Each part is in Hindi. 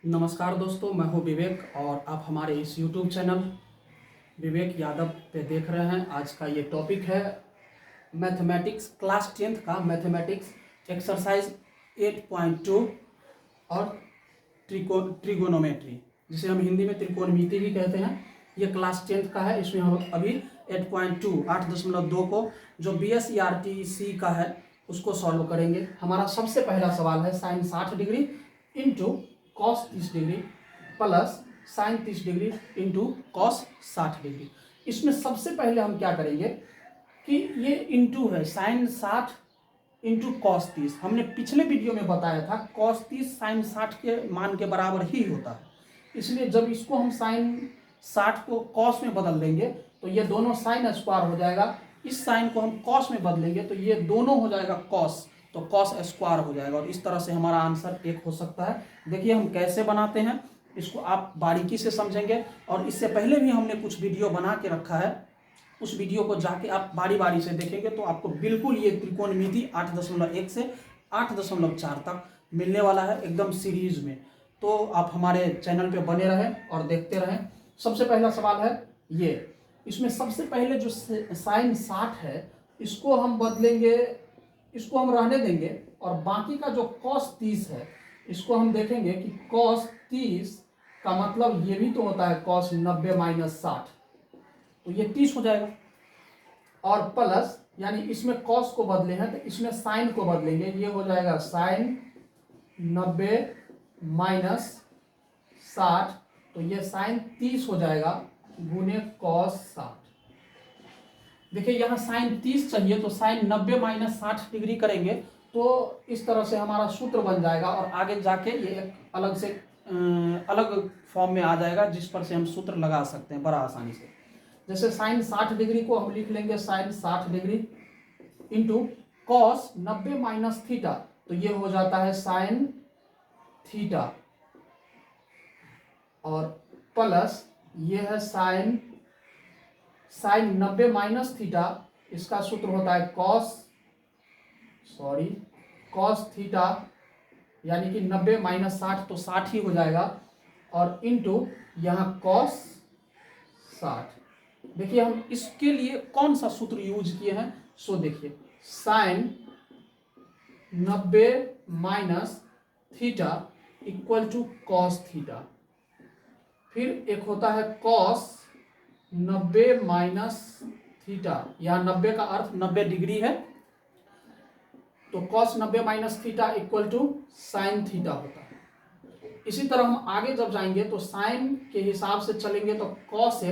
नमस्कार दोस्तों, मैं हूं विवेक और आप हमारे इस YouTube चैनल विवेक यादव पे देख रहे हैं। आज का ये टॉपिक है मैथमेटिक्स क्लास 10th का मैथमेटिक्स एक्सरसाइज 8.2 और ट्रिगोनोमेट्री, जिसे हम हिंदी में त्रिकोणमिति भी कहते हैं। ये क्लास 10th का है। इसमें हम अभी 8.2 8.2 को जो BSERTC का है उसको सॉल्व करेंगे। हमारा सबसे पहला सवाल है sine 60 degree into cos 30 degree plus sine 30 degree into cos 60 degree. इसमें सबसे पहले हम क्या करेंगे कि ये इंटू है, साइन 60 इंटू कॉस 30। हमने पिछले वीडियो में बताया था कॉस 30 साइन 60 के मान के बराबर ही होता है। इसलिए जब इसको हम साइन 60 को कॉस में बदल देंगे तो ये दोनों साइन स्क्वायर हो जाएगा। इस साइन को हम कॉस में बदलेंगे तो ये दोनों हो जाएगा कॉस, तो कॉस स्क्वायर हो जाएगा। और इस तरह से हमारा आंसर एक हो सकता है। देखिए हम कैसे बनाते हैं, इसको आप बारीकी से समझेंगे। और इससे पहले भी हमने कुछ वीडियो बना के रखा है, उस वीडियो को जाके आप बारी बारी से देखेंगे तो आपको बिल्कुल ये त्रिकोणमिति 8.1 से 8.4 तक मिलने वाला है एकदम सीरीज में। तो आप हमारे चैनल पे बने रहें और देखते रहें। सबसे पहला सवाल है ये, इसमें सबसे पहले जो साइन 60 है इसको हम बदलेंगे, इसको हम रहने देंगे। और बाकी का जो कॉस 30 है इसको हम देखेंगे कि कॉस 30 का मतलब ये भी तो होता है कॉस 90 माइनस 60, तो ये 30 हो जाएगा। और प्लस यानी इसमें कॉस को बदले हैं तो इसमें साइन को बदलेंगे, ये हो जाएगा साइन 90 माइनस 60, तो ये साइन 30 हो जाएगा गुने कॉस 60। देखिए यहाँ साइन 30 चाहिए तो साइन 90 माइनस 60 डिग्री करेंगे तो इस तरह से हमारा सूत्र बन जाएगा। और आगे जाके ये एक अलग से अलग फॉर्म में आ जाएगा जिस पर से हम सूत्र लगा सकते हैं बड़ा आसानी से। जैसे साइन 60 डिग्री को हम लिख लेंगे sine 60 degree into cos 90 minus theta, तो ये हो जाता है साइन थीटा। और प्लस ये है साइन 90 माइनस थीटा, इसका सूत्र होता है कॉस थीटा, यानी कि 90 माइनस 60 तो 60 ही हो जाएगा। और इंटू यहाँ कॉस 60। देखिए हम इसके लिए कौन सा सूत्र यूज किए हैं, सो देखिए sine 90 minus theta equal to cos theta, फिर एक होता है कॉस 90 माइनस थीटा, यहाँ 90 का अर्थ 90 डिग्री है, तो cos 90 minus theta equal to sine theta होता है। इसी तरह हम आगे जब जाएंगे तो साइन के हिसाब से चलेंगे तो कॉस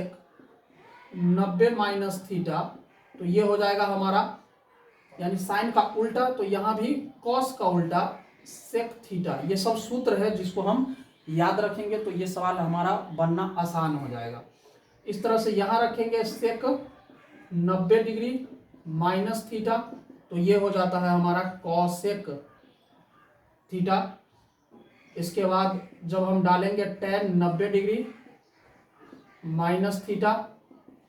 90 माइनस थीटा, तो ये हो जाएगा हमारा यानी साइन का उल्टा, तो यहाँ भी कॉस का उल्टा सेक थीटा। ये सब सूत्र है जिसको हम याद रखेंगे तो ये सवाल हमारा बनना आसान हो जाएगा। इस तरह से यहाँ रखेंगे सेक 90 डिग्री माइनस थीटा, तो ये हो जाता है हमारा कॉसेक थीटा। इसके बाद जब हम डालेंगे टेन 90 डिग्री माइनस थीटा,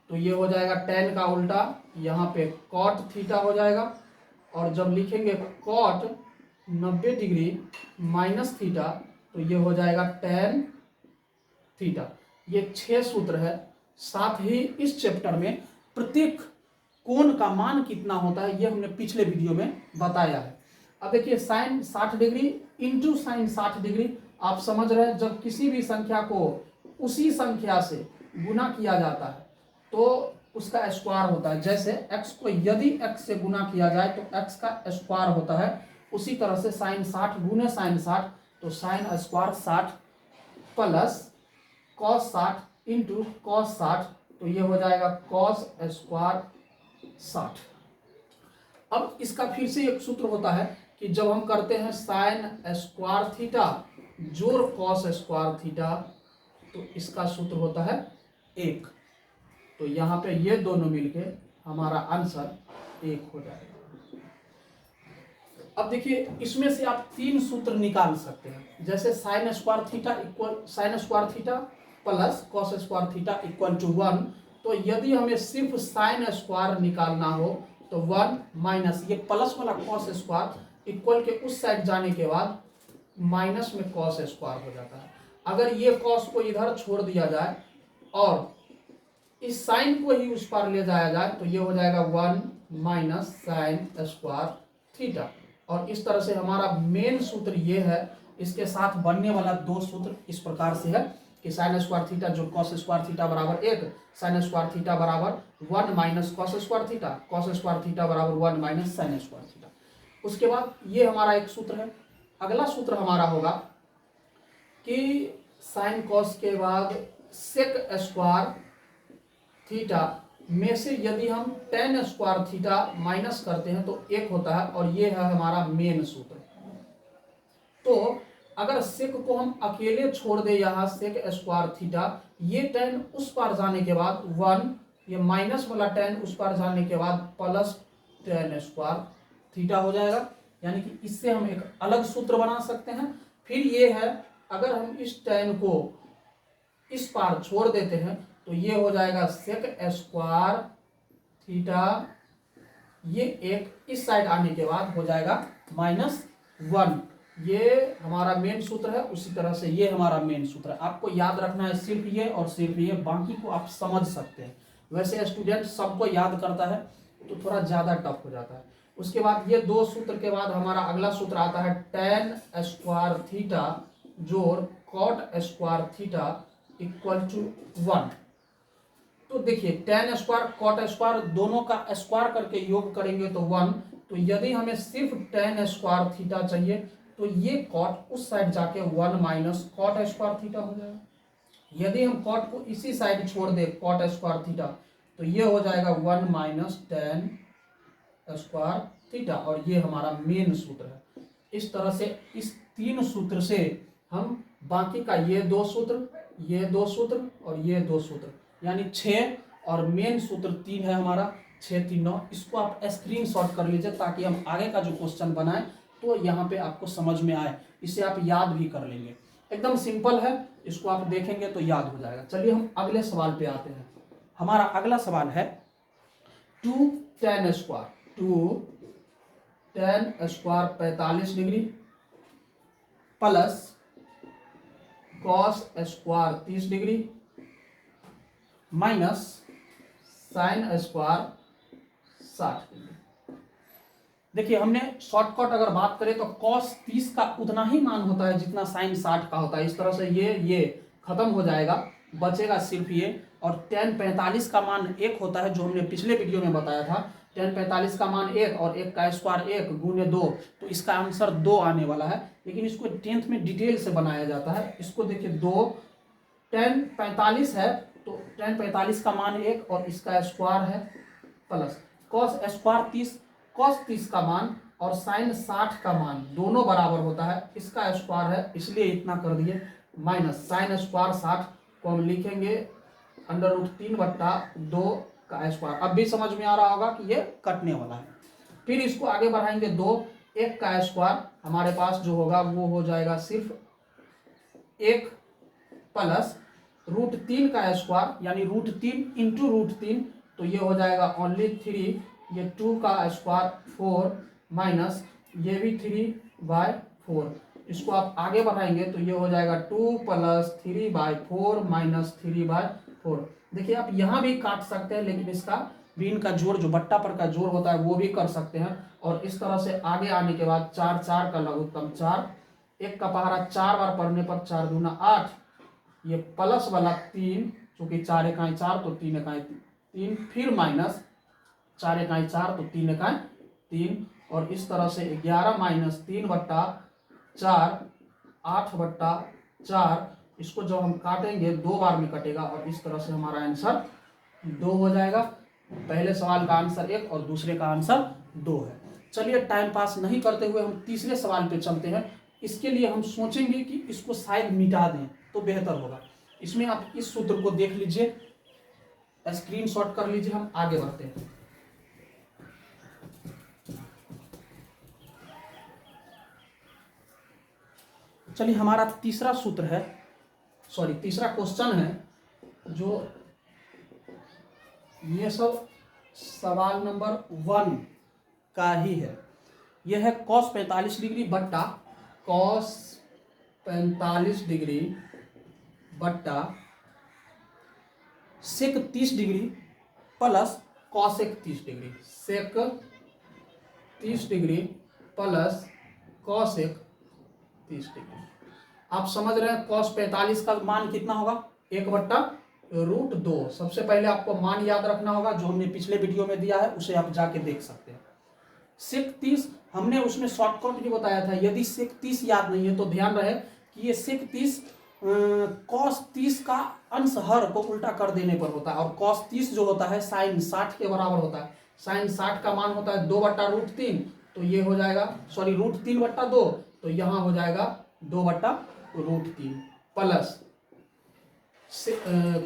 तो ये हो जाएगा टेन का उल्टा, यहाँ पे कॉट थीटा हो जाएगा। और जब लिखेंगे कॉट 90 डिग्री माइनस थीटा, तो ये हो जाएगा टेन थीटा। ये 6 सूत्र है। साथ ही इस चैप्टर में प्रत्येक कोण का मान कितना होता है ये हमने पिछले वीडियो में बताया है। अब देखिए sine 60 degree into sine 60 degree, आप समझ रहे हैं जब किसी भी संख्या को उसी संख्या से गुना किया जाता है तो उसका स्क्वायर होता है। जैसे x को यदि x से गुना किया जाए तो x का स्क्वायर होता है, उसी तरह से साइन 60 गुने साइन 60, तो sine square 60 plus cos 60 into cos 60, तो ये हो जाएगा कॉस स्क्वायर 60। अब इसका फिर से एक सूत्र होता है कि जब हम करते हैं साइन स्क्वायर थीटा जोड़ कॉस स्क्वायर थीटा, तो इसका सूत्र होता है 1। तो यहाँ पे ये दोनों मिलके हमारा आंसर 1 हो जाएगा। अब देखिए इसमें से आप 3 सूत्र निकाल सकते हैं। जैसे sine square theta equal sine square theta plus cos square theta equal to 1, तो यदि हमें सिर्फ साइन स्क्वायर निकालना हो तो 1 माइनस ये प्लस वाला कॉस स्क्वायर इक्वल के उस साइड जाने के बाद माइनस में कॉस स्क्वायर हो जाता है। अगर ये कॉस को इधर छोड़ दिया जाए और इस साइन को ही उस पार ले जाया जाए तो ये हो जाएगा 1 माइनस साइन स्क्वायर थीटा। और इस तरह से हमारा मेन सूत्र ये है। इसके साथ बनने वाला दो सूत्र इस प्रकार से है कि साइन स्क्वायर थीटा जो कॉस स्क्वायर थीटा बराबर 1, साइन स्क्वायर थीटा बराबर 1 minus cos square theta, cos square theta बराबर 1 माइनस साइन स्क्वायर थीटा। उसके बाद ये हमारा एक सूत्र है। अगला सूत्र हमारा होगा कि साइन कॉस के बाद सेक स्क्वायर थीटा में से यदि हम टेन स्क्वायर थीटा माइनस करते हैं तो एक होता है, और ये है हमारा मेन सूत्र। तो अगर सेक को हम अकेले छोड़ दे यहाँ सेक स्क्वायर थीटा, ये टेन उस पार जाने के बाद 1, ये माइनस वाला टेन उस पार जाने के बाद प्लस टेन स्क्वायर थीटा हो जाएगा। यानी कि इससे हम एक अलग सूत्र बना सकते हैं। फिर ये है अगर हम इस टेन को इस पार छोड़ देते हैं तो ये हो जाएगा सेक स्क्वायर थीटा, ये एक इस साइड आने के बाद हो जाएगा -1। ये हमारा मेन सूत्र है। उसी तरह से ये हमारा मेन सूत्र है। आपको याद रखना है सिर्फ ये और सिर्फ ये, बाकी को आप समझ सकते हैं। वैसे स्टूडेंट सबको याद करता है तो थोड़ा ज़्यादा टफ हो जाता है। उसके बाद ये दो सूत्र के बाद हमारा अगला सूत्र आता है टेन स्क्वायर थीटा जोड़ cot square theta equal to 1। तो देखिए टेन स्क्वायर कॉट स्क्वायर दोनों का स्क्वायर करके योग करेंगे तो 1। तो यदि हमें सिर्फ टेन स्क्वायर थीटा चाहिए तो ये कॉट उस साइड जाके 1 माइनस कॉट स्क्वायर थीटा हो जाएगा। यदि हम कॉट को इसी साइड छोड़ दे कॉट स्क्वायर थीटा तो ये हो जाएगा 1 माइनस टेन स्क्वायर थीटा, और ये हमारा मेन सूत्र है। इस तरह से इस तीन सूत्र से हम बाकी का ये दो सूत्र, ये दो सूत्र और ये दो सूत्र, यानी 6 और मेन सूत्र 3 है हमारा 6 3 9। इसको आप स्क्रीनशॉट कर लीजिए ताकि हम आगे का जो क्वेश्चन बनाएं तो यहाँ पे आपको समझ में आए। इसे आप याद भी कर लेंगे, एकदम सिंपल है। इसको आप देखेंगे तो याद हो जाएगा। चलिए हम अगले सवाल पे आते हैं। हमारा अगला सवाल है 2 tan square 2 tan square 45 degree plus cos square 30 degree minus sine square 60 degree. देखिए हमने शॉर्टकट अगर बात करें तो कॉस 30 का उतना ही मान होता है जितना साइन 60 का होता है। इस तरह से ये खत्म हो जाएगा, बचेगा सिर्फ ये। और tan 45 का मान 1 होता है जो हमने पिछले वीडियो में बताया था। tan 45 का मान 1 और 1 का स्क्वायर 1 गुने 2, तो इसका आंसर 2 आने वाला है। लेकिन इसको 10th में डिटेल से बनाया जाता है। इसको देखिए 2 tan 45 है तो tan 45 का मान 1 और इसका स्क्वायर है प्लस कॉस स्क्वायर 30, कॉस 30 का मान और साइन 60 का मान दोनों बराबर होता है। इसका स्क्वायर है इसलिए इतना कर दिए, माइनस साइन स्क्वायर 60 को हम लिखेंगे √3/2 का स्क्वायर। अब भी समझ में आ रहा होगा कि ये कटने वाला है। फिर इसको आगे बढ़ाएंगे 2, 1 का स्क्वायर हमारे पास जो होगा वो हो जाएगा सिर्फ 1 प्लस √3 का स्क्वायर यानी √3 इंटू √3, तो ये हो जाएगा ओनली 3, ये 2 का स्क्वायर 4 माइनस ये भी 3/4। इसको आप आगे बढ़ाएंगे तो ये हो जाएगा 2 प्लस 3/4 माइनस 3/4। देखिए आप यहाँ भी काट सकते हैं, लेकिन इसका भी इनका जोड़ जो बट्टा पर का जोड़ होता है वो भी कर सकते हैं। और इस तरह से आगे आने के बाद 4 4 का लघुत्तम 4, 1 का पहाड़ा 4 बार पढ़ने पर 4 दूना 8, ये प्लस वाला 3 चूंकि 4 इकाई 4 तो 3 इकाई 3, फिर माइनस 4 इकाई 4 तो 3 इकाई 3, और इस तरह से 11 माइनस 3/4 8/4। इसको जब हम काटेंगे 2 बार में कटेगा और इस तरह से हमारा आंसर 2 हो जाएगा। पहले सवाल का आंसर 1 और दूसरे का आंसर 2 है। चलिए टाइम पास नहीं करते हुए हम तीसरे सवाल पे चलते हैं। इसके लिए हम सोचेंगे कि इसको शायद मिटा दें तो बेहतर होगा। इसमें आप इस सूत्र को देख लीजिए, स्क्रीनशॉट कर लीजिए, हम आगे बढ़ते हैं। चलिए हमारा तीसरा सूत्र है, सॉरी तीसरा क्वेश्चन है जो ये सब सवाल नंबर 1 का ही है। यह है cos 45 डिग्री बट्टा cos 45 डिग्री बट्टा सेक 30 डिग्री प्लस कॉसेक 30 डिग्री, सेक 30 डिग्री प्लस कॉसेक 30 डिग्री। आप समझ रहे हैं कॉस 45 का मान कितना होगा, 1/√2। सबसे पहले आपको मान याद रखना होगा, जो हमने पिछले वीडियो में दिया है उसे आप जाके देख सकते हैं। सेक 30 हमने उसमें शॉर्टकट भी बताया था, यदि सेक 30 याद नहीं है तो ध्यान रहे कि ये सेक 30 कॉस 30 का अंश हर को उल्टा कर देने पर होता है, और कॉस 30 जो होता है साइन 60 के बराबर होता है। साइन 60 का मान होता है 2/√3, तो ये हो जाएगा सॉरी √3/2, तो यहाँ हो जाएगा 2/√3 प्लस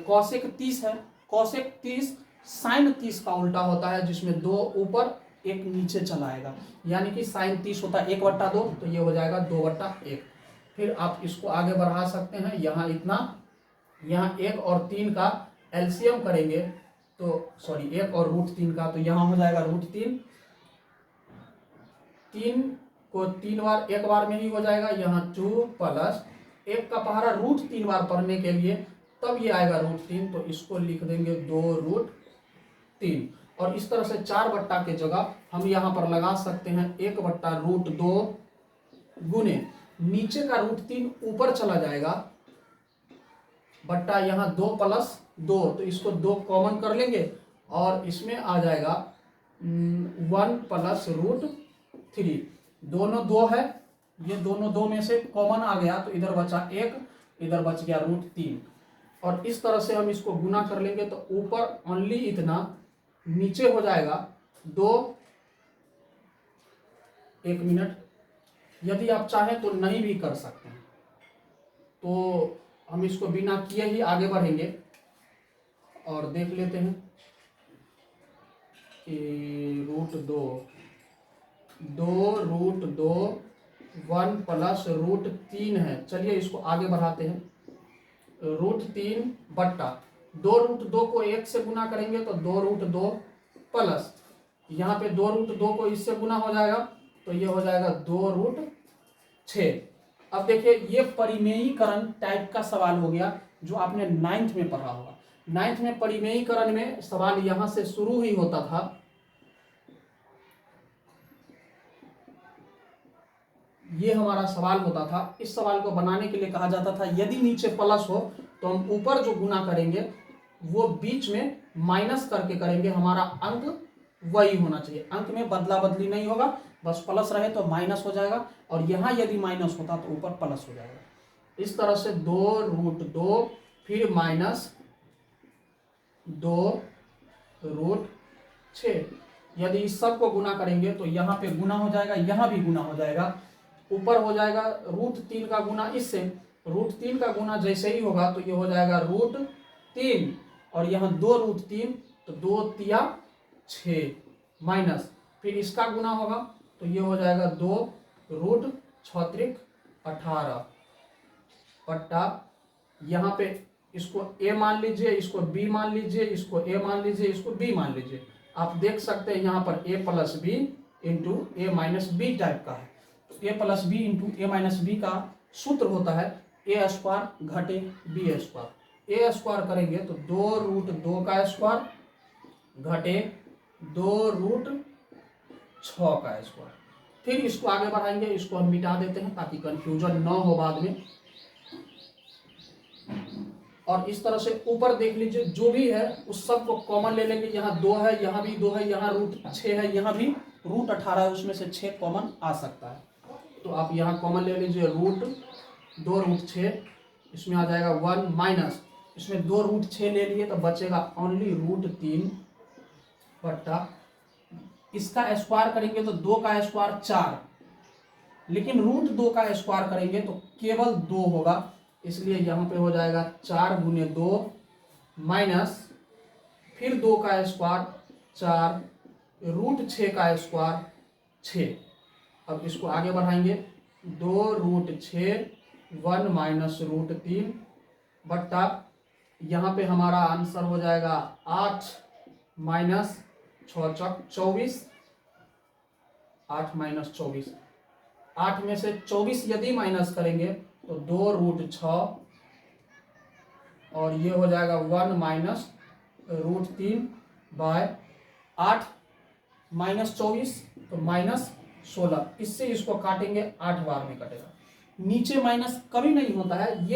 कॉसेक 30 है, कॉसेक 30 साइन 30 का उल्टा होता है, जिसमें 2 ऊपर 1 नीचे चला आएगा, यानी कि साइन 30 होता है 1/2, तो ये हो जाएगा 2/1। फिर आप इसको आगे बढ़ा सकते हैं, यहाँ इतना, यहाँ 1 और 3 का एलसीएम करेंगे तो सॉरी 1 और √3 का, तो यहाँ हो जाएगा √3, 3 को 3 बार एक बार में ही हो जाएगा, यहाँ 2 प्लस 1 का पहाड़ा √3 बार पढ़ने के लिए तब ये आएगा √3, तो इसको लिख देंगे 2√3। और इस तरह से 4 बट्टा के जगह हम यहाँ पर लगा सकते हैं 1/√2 गुने नीचे का √3 ऊपर चला जाएगा बट्टा यहाँ 2 + 2, तो इसको 2 कॉमन कर लेंगे और इसमें आ जाएगा 1 + √3। दोनों 2 है, ये दोनों 2 में से कॉमन आ गया, तो इधर बचा 1, इधर बच गया √3। और इस तरह से हम इसको गुना कर लेंगे तो ऊपर ओनली इतना, नीचे हो जाएगा 2। 1 मिनट, यदि आप चाहें तो नहीं भी कर सकते हैं, तो हम इसको बिना किए ही आगे बढ़ेंगे और देख लेते हैं कि √2 1 + √3 है। चलिए इसको आगे बढ़ाते हैं, √3 बट्टा 2√2 को 1 से गुना करेंगे तो 2√2 प्लस यहाँ पे 2√2 को इससे गुना हो जाएगा, तो ये हो जाएगा 2√6। अब देखिए ये परिमेयीकरण टाइप का सवाल हो गया, जो आपने 9th में पढ़ा होगा। 9th में परिमेयीकरण में सवाल यहाँ से शुरू ही होता था, ये हमारा सवाल होता था। इस सवाल को बनाने के लिए कहा जाता था यदि नीचे प्लस हो तो हम ऊपर जो गुना करेंगे वो बीच में माइनस करके करेंगे, हमारा अंक वही होना चाहिए, अंक में बदला बदली नहीं होगा, बस प्लस रहे तो माइनस हो जाएगा, और यहाँ यदि माइनस होता तो ऊपर प्लस हो जाएगा। इस तरह से 2√2 फिर माइनस 2√6, यदि इस सब को गुना करेंगे तो यहाँ पे गुना हो जाएगा, यहाँ भी गुना हो जाएगा, ऊपर हो जाएगा √3 का गुना इससे, √3 का गुना जैसे ही होगा तो ये हो जाएगा √3, और यहाँ 2√3 तो 2 तिया 6 माइनस, फिर इसका गुना होगा तो ये हो जाएगा 2√6 18 बट्टा यहाँ पे इसको a मान लीजिए, इसको b मान लीजिए, इसको a मान लीजिए, इसको b मान लीजिए। आप देख सकते हैं यहाँ पर a + b into a - b type का है, तो a + b into a - b का सूत्र होता है a² घटे b²। a² करेंगे तो 2√2 का स्क्वायर घटे 2√6 का स्क्वायर। फिर इसको आगे बढ़ाएंगे, इसको हम मिटा देते हैं ताकि कंफ्यूजन न हो बाद में। और इस तरह से ऊपर देख लीजिए जो भी है उस सब को कॉमन ले लेंगे, यहाँ 2 है, यहाँ भी 2 है, यहाँ √6 है, यहाँ भी √18 है, उसमें से 6 कॉमन आ सकता है, तो आप यहाँ कॉमन ले लीजिए √2√6, इसमें आ जाएगा 1 माइनस, इसमें 2√6 ले लिए तो बचेगा ओनली √3 बट्टा, इसका स्क्वायर करेंगे तो 2 का स्क्वायर 4, लेकिन √2 का स्क्वायर करेंगे तो केवल 2 होगा, इसलिए यहाँ पे हो जाएगा 4 × 2 माइनस फिर 2 का स्क्वायर 4 √6 का स्क्वायर 6। अब इसको आगे बढ़ाएंगे, 2√6 1 माइनस √3 बट्टा यहाँ पे हमारा आंसर हो जाएगा 8 माइनस 6 24, 8 माइनस 24, 8 में से 24 यदि माइनस करेंगे तो 2√6 और ये हो जाएगा 1 माइनस √3/8 -24 तो -16। इससे इसको काटेंगे 8 बार में कटेगा। नीचे माइनस कभी नहीं होता है, ये